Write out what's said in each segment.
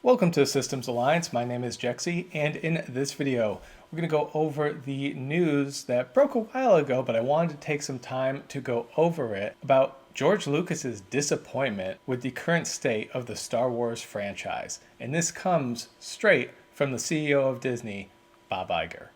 Welcome to Systems Alliance. My name is Jexy, and in this video, we're going to go over the news that broke a while ago, but I wanted to take some time to go over it about George Lucas's disappointment with the current state of the Star Wars franchise. And this comes straight from the CEO of Disney, Bob Iger.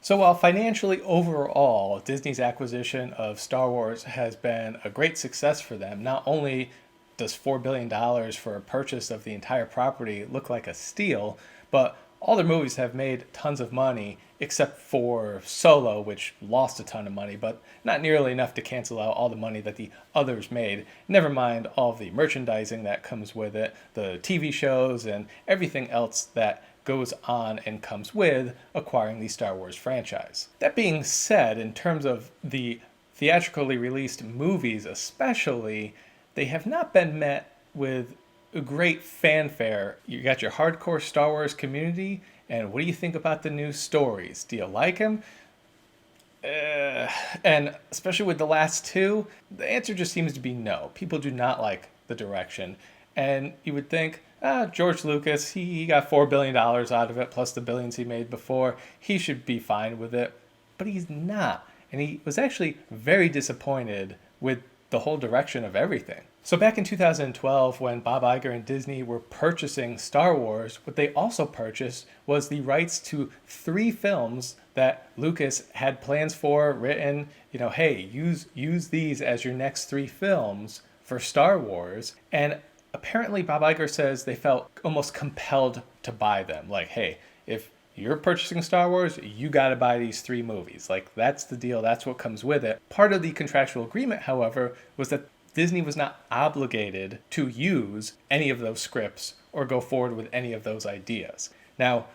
So while financially overall, Disney's acquisition of Star Wars has been a great success for them, not only does $4 billion for a purchase of the entire property look like a steal, but all their movies have made tons of money, except for Solo, which lost a ton of money, but not nearly enough to cancel out all the money that the others made. Never mind all of the merchandising that comes with it, the TV shows, and everything else that goes on and comes with acquiring the Star Wars franchise. That being said, in terms of the theatrically released movies especially, they have not been met with a great fanfare. You got your hardcore Star Wars community, and what do you think about the new stories? Do you like them? And especially with the last two, the answer just seems to be no. People do not like the direction. And you would think, George Lucas, he got $4 billion out of it, plus the billions he made before. He should be fine with it. But he's not. And he was actually very disappointed with the whole direction of everything. So back in 2012, when Bob Iger and Disney were purchasing Star Wars, what they also purchased was the rights to 3 films that Lucas had plans for, written, hey, use these as your next 3 films for Star Wars. And apparently Bob Iger says they felt almost compelled to buy them. Like, hey, if you're purchasing Star Wars, you got to buy these 3 movies. Like, that's the deal. That's what comes with it. Part of the contractual agreement, however, was that Disney was not obligated to use any of those scripts or go forward with any of those ideas. Now,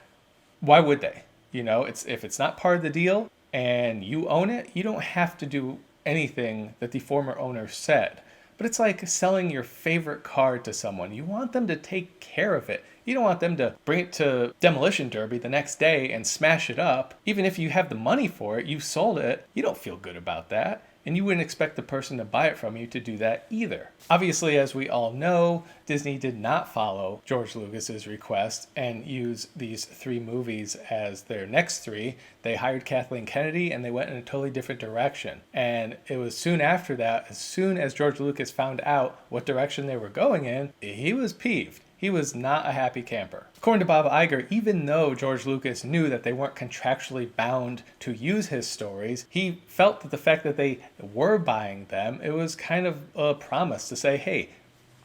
why would they? If it's not part of the deal and you own it, you don't have to do anything that the former owner said. But it's like selling your favorite car to someone. You want them to take care of it. You don't want them to bring it to Demolition Derby the next day and smash it up. Even if you have the money for it, you sold it, you don't feel good about that. And you wouldn't expect the person to buy it from you to do that either. Obviously, as we all know, Disney did not follow George Lucas's request and use these 3 movies as their next 3. They hired Kathleen Kennedy and they went in a totally different direction. And it was soon after that, as soon as George Lucas found out what direction they were going in, he was peeved. He was not a happy camper. According to Bob Iger, even though George Lucas knew that they weren't contractually bound to use his stories, he felt that the fact that they were buying them, it was kind of a promise to say, hey,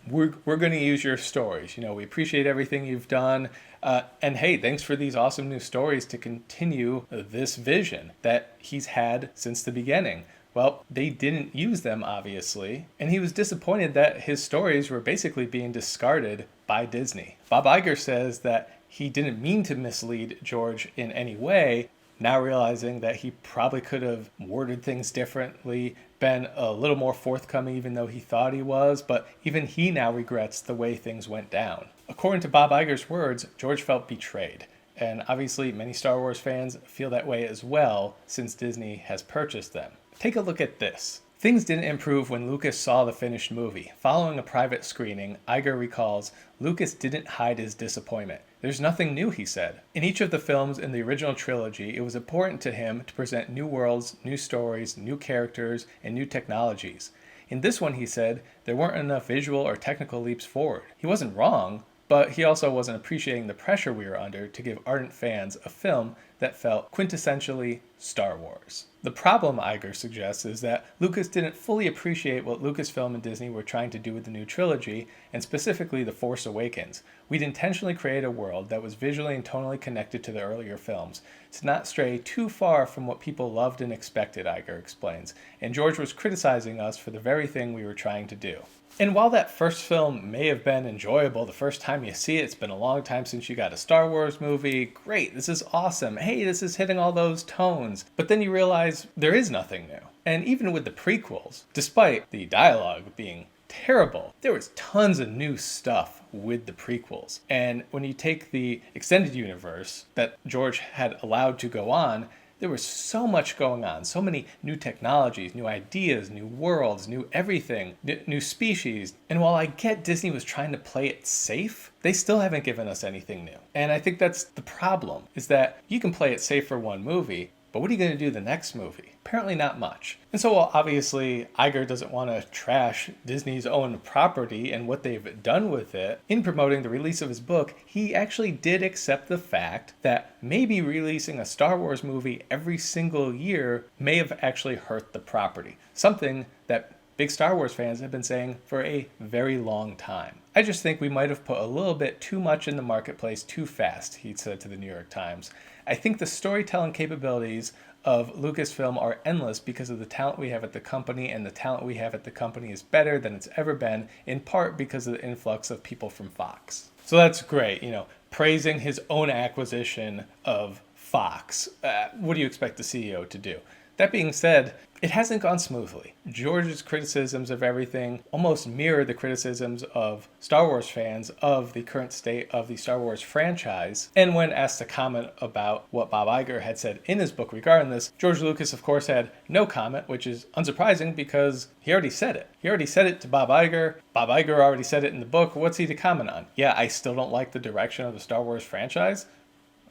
we're going to use your stories. We appreciate everything you've done. And hey, thanks for these awesome new stories to continue this vision that he's had since the beginning. Well, they didn't use them, obviously, and he was disappointed that his stories were basically being discarded by Disney. Bob Iger says that he didn't mean to mislead George in any way, now realizing that he probably could have worded things differently, been a little more forthcoming even though he thought he was, but even he now regrets the way things went down. According to Bob Iger's words, George felt betrayed. And obviously many Star Wars fans feel that way as well since Disney has purchased them. Take a look at this. Things didn't improve when Lucas saw the finished movie. Following a private screening, Iger recalls, Lucas didn't hide his disappointment. There's nothing new, he said. In each of the films in the original trilogy, it was important to him to present new worlds, new stories, new characters, and new technologies. In this one, he said, there weren't enough visual or technical leaps forward. He wasn't wrong, but he also wasn't appreciating the pressure we were under to give ardent fans a film that felt quintessentially Star Wars. The problem, Iger suggests, is that Lucas didn't fully appreciate what Lucasfilm and Disney were trying to do with the new trilogy, and specifically The Force Awakens. We'd intentionally create a world that was visually and tonally connected to the earlier films, to not stray too far from what people loved and expected, Iger explains, and George was criticizing us for the very thing we were trying to do. And while that first film may have been enjoyable the first time you see it, it's been a long time since you got a Star Wars movie, great, this is awesome, hey, this is hitting all those tones, but then you realize there is nothing new. And even with the prequels, despite the dialogue being terrible, there was tons of new stuff with the prequels. And when you take the extended universe that George had allowed to go on, There was so much going on, so many new technologies, new ideas, new worlds, new everything, new species. And while I get Disney was trying to play it safe, they still haven't given us anything new. And I think that's the problem, is that you can play it safe for one movie, but what are you going to do the next movie? Apparently not much. And so while obviously Iger doesn't want to trash Disney's own property and what they've done with it, in promoting the release of his book, he actually did accept the fact that maybe releasing a Star Wars movie every single year may have actually hurt the property. Something that big Star Wars fans have been saying for a very long time. I just think we might have put a little bit too much in the marketplace too fast, he said to the New York Times. I think the storytelling capabilities of Lucasfilm are endless because of the talent we have at the company, and the talent we have at the company is better than it's ever been, in part because of the influx of people from Fox. So that's great, praising his own acquisition of Fox. What do you expect the CEO to do? That being said, it hasn't gone smoothly. George's criticisms of everything almost mirror the criticisms of Star Wars fans of the current state of the Star Wars franchise. And when asked to comment about what Bob Iger had said in his book regarding this, George Lucas, of course, had no comment, which is unsurprising because he already said it. He already said it to Bob Iger. Bob Iger already said it in the book. What's he to comment on? Yeah, I still don't like the direction of the Star Wars franchise.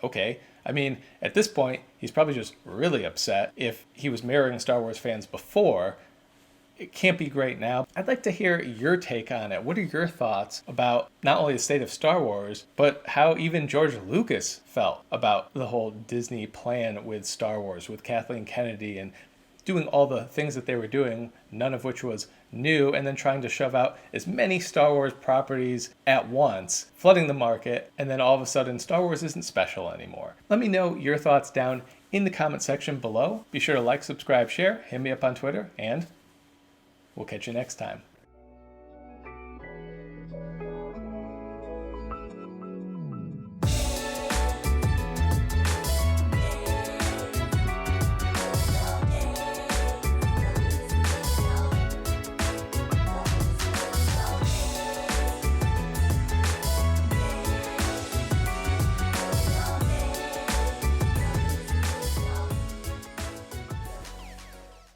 Okay. I mean, at this point, he's probably just really upset. If he was mirroring Star Wars fans before, it can't be great now. I'd like to hear your take on it. What are your thoughts about not only the state of Star Wars, but how even George Lucas felt about the whole Disney plan with Star Wars, with Kathleen Kennedy and doing all the things that they were doing, none of which was new, and then trying to shove out as many Star Wars properties at once, flooding the market, and then all of a sudden Star Wars isn't special anymore. Let me know your thoughts down in the comment section below. Be sure to like, subscribe, share, hit me up on Twitter, and we'll catch you next time.